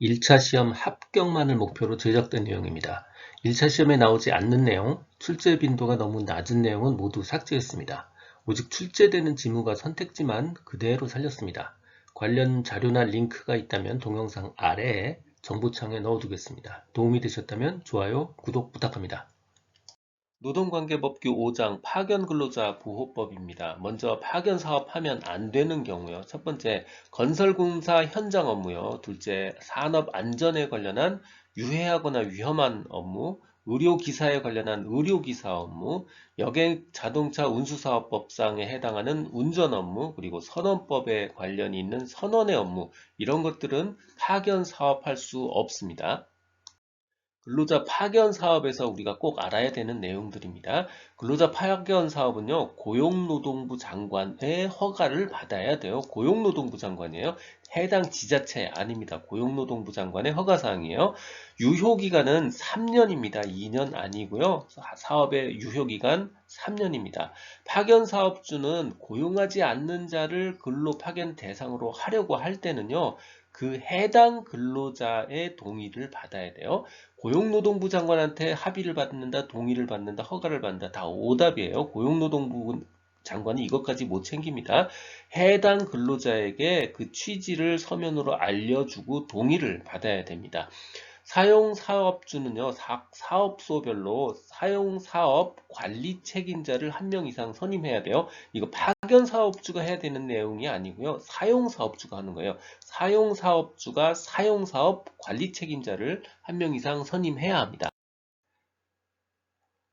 1차 시험 합격만을 목표로 제작된 내용입니다. 1차 시험에 나오지 않는 내용, 출제 빈도가 너무 낮은 내용은 모두 삭제했습니다. 오직 출제되는 지문과 선택지만 그대로 살렸습니다. 관련 자료나 링크가 있다면 동영상 아래에 정보창에 넣어두겠습니다. 도움이 되셨다면 좋아요, 구독 부탁합니다. 노동관계법규 5장 파견근로자 보호법입니다. 먼저 파견 사업하면 안 되는 경우요. 첫 번째, 건설공사 현장 업무요. 둘째, 산업안전에 관련한 유해하거나 위험한 업무, 의료기사에 관련한 의료기사 업무, 여객 자동차 운수사업법상에 해당하는 운전 업무, 그리고 선원법에 관련이 있는 선원의 업무, 이런 것들은 파견 사업할 수 없습니다. 근로자 파견 사업에서 우리가 꼭 알아야 되는 내용들입니다. 근로자 파견 사업은요, 고용노동부 장관의 허가를 받아야 돼요. 고용노동부 장관이에요. 해당 지자체 아닙니다. 고용노동부 장관의 허가사항이에요. 유효기간은 3년입니다. 2년 아니고요. 사업의 유효기간 3년입니다. 파견 사업주는 고용하지 않는 자를 근로 파견 대상으로 하려고 할 때는요, 그 해당 근로자의 동의를 받아야 돼요. 고용노동부 장관한테 합의를 받는다, 동의를 받는다, 허가를 받는다. 다 오답이에요. 고용노동부 장관이 이것까지 못 챙깁니다. 해당 근로자에게 그 취지를 서면으로 알려주고 동의를 받아야 됩니다. 사용사업주는요, 사업소별로 사용사업 관리 책임자를 한 명 이상 선임해야 돼요. 이거 파견사업주가 해야 되는 내용이 아니고요. 사용사업주가 하는 거예요. 사용사업주가 사용사업 관리 책임자를 한 명 이상 선임해야 합니다.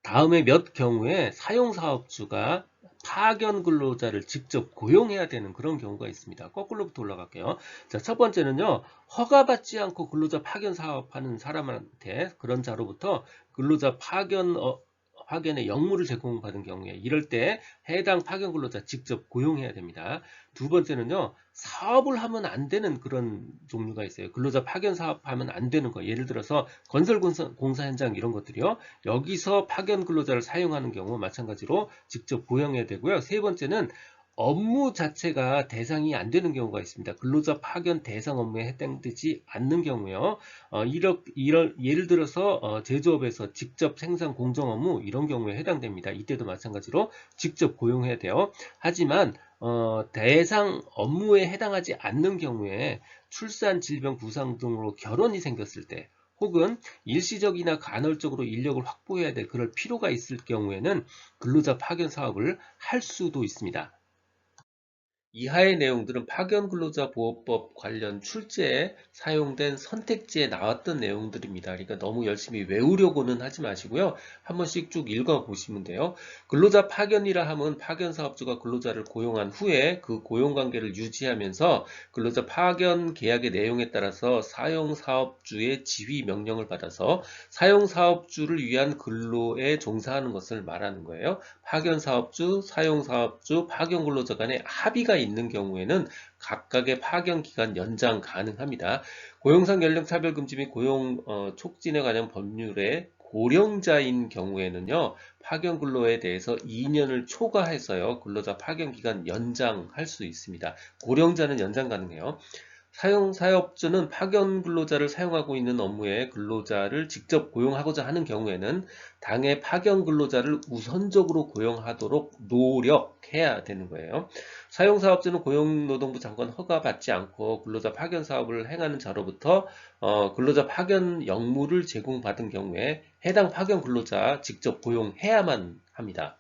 다음에 몇 경우에 사용사업주가 파견 근로자를 직접 고용해야 되는 그런 경우가 있습니다. 거꾸로부터 올라갈게요. 자, 첫 번째는요, 허가받지 않고 근로자 파견 사업하는 사람한테 그런 자로부터 근로자 파견의 역무를 제공받은 경우에 이럴 때 해당 파견 근로자 직접 고용해야 됩니다. 두 번째는요, 사업을 하면 안 되는 그런 종류가 있어요. 근로자 파견 사업하면 안 되는 거. 예를 들어서 건설공사 현장 이런 것들이요. 여기서 파견 근로자를 사용하는 경우 마찬가지로 직접 고용해야 되고요. 세 번째는 업무 자체가 대상이 안 되는 경우가 있습니다. 근로자 파견 대상 업무에 해당되지 않는 경우요. 예를 들어서 제조업에서 직접 생산 공정 업무 이런 경우에 해당됩니다. 이때도 마찬가지로 직접 고용해야 돼요. 하지만 대상 업무에 해당하지 않는 경우에 출산, 질병, 부상 등으로 결혼이 생겼을 때 혹은 일시적이나 간헐적으로 인력을 확보해야 될 그럴 필요가 있을 경우에는 근로자 파견 사업을 할 수도 있습니다. 이하의 내용들은 파견근로자보호법 관련 출제에 사용된 선택지에 나왔던 내용들입니다. 그러니까 너무 열심히 외우려고는 하지 마시고요. 한 번씩 쭉 읽어보시면 돼요. 근로자 파견이라 함은 파견사업주가 근로자를 고용한 후에 그 고용관계를 유지하면서 근로자 파견 계약의 내용에 따라서 사용사업주의 지휘 명령을 받아서 사용사업주를 위한 근로에 종사하는 것을 말하는 거예요. 파견사업주, 사용사업주, 파견근로자 간의 합의가 있는 경우에는 각각의 파견 기간 연장 가능합니다. 고용상 연령 차별 금지 및 고용 촉진에 관한 법률에 고령자인 경우에는요, 파견 근로에 대해서 2년을 초과해서요, 근로자 파견 기간 연장할 수 있습니다. 고령자는 연장 가능해요. 사용사업주는 파견 근로자를 사용하고 있는 업무에 근로자를 직접 고용하고자 하는 경우에는 당해 파견 근로자를 우선적으로 고용하도록 노력해야 되는 거예요. 사용사업주는 고용노동부 장관 허가받지 않고 근로자 파견 사업을 행하는 자로부터 근로자 파견 역무를 제공받은 경우에 해당 파견 근로자 직접 고용해야만 합니다.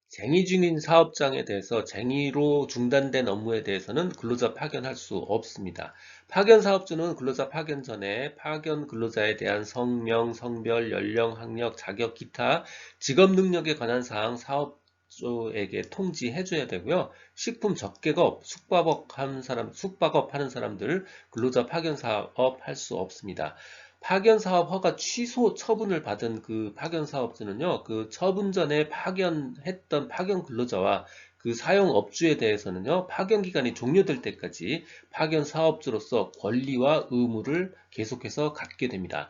쟁의 중인 사업장에 대해서 쟁의로 중단된 업무에 대해서는 근로자 파견할 수 없습니다. 파견 사업주는 근로자 파견 전에 파견 근로자에 대한 성명, 성별, 연령, 학력, 자격, 기타 직업 능력에 관한 사항 사업주에게 통지해줘야 되고요. 식품 접객업, 숙박업 하는 사람들 근로자 파견 사업 할 수 없습니다. 파견사업 허가 취소 처분을 받은 그 파견사업주는요, 그 처분 전에 파견했던 파견 근로자와 그 사용업주에 대해서는요, 파견 기간이 종료될 때까지 파견 사업주로서 권리와 의무를 계속해서 갖게 됩니다.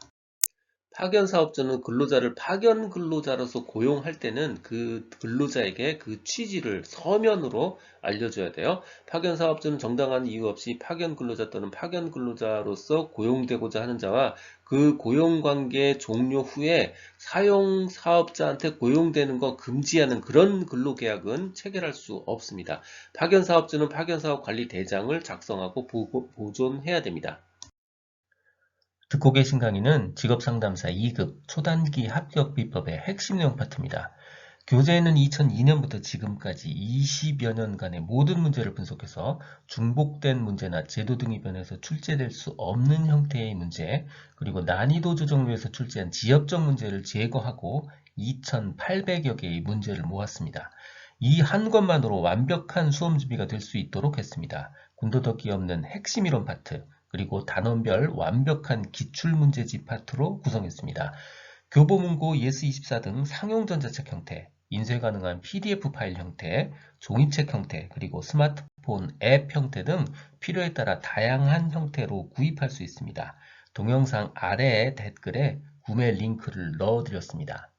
파견 사업자는 근로자를 파견 근로자로서 고용할 때는 그 근로자에게 그 취지를 서면으로 알려줘야 돼요. 파견 사업자는 정당한 이유 없이 파견 근로자 또는 파견 근로자로서 고용되고자 하는 자와 그 고용 관계 종료 후에 사용 사업자한테 고용되는 거 금지하는 그런 근로계약은 체결할 수 없습니다. 파견 사업주는 파견 사업 관리 대장을 작성하고 보존해야 됩니다. 듣고 계신 강의는 직업상담사 2급 초단기 합격 비법의 핵심 내용 파트입니다. 교재에는 2002년부터 지금까지 20여 년간의 모든 문제를 분석해서 중복된 문제나 제도 등이 변해서 출제될 수 없는 형태의 문제, 그리고 난이도 조정을 위해서 출제한 지역적 문제를 제거하고 2,800여 개의 문제를 모았습니다. 이 한 권만으로 완벽한 수험 준비가 될 수 있도록 했습니다. 군더더기 없는 핵심 이론 파트, 그리고 단원별 완벽한 기출문제집 파트로 구성했습니다. 교보문고 예스24 등 상용 전자책 형태, 인쇄 가능한 PDF 파일 형태, 종이책 형태, 그리고 스마트폰 앱 형태 등 필요에 따라 다양한 형태로 구입할 수 있습니다. 동영상 아래의 댓글에 구매 링크를 넣어드렸습니다.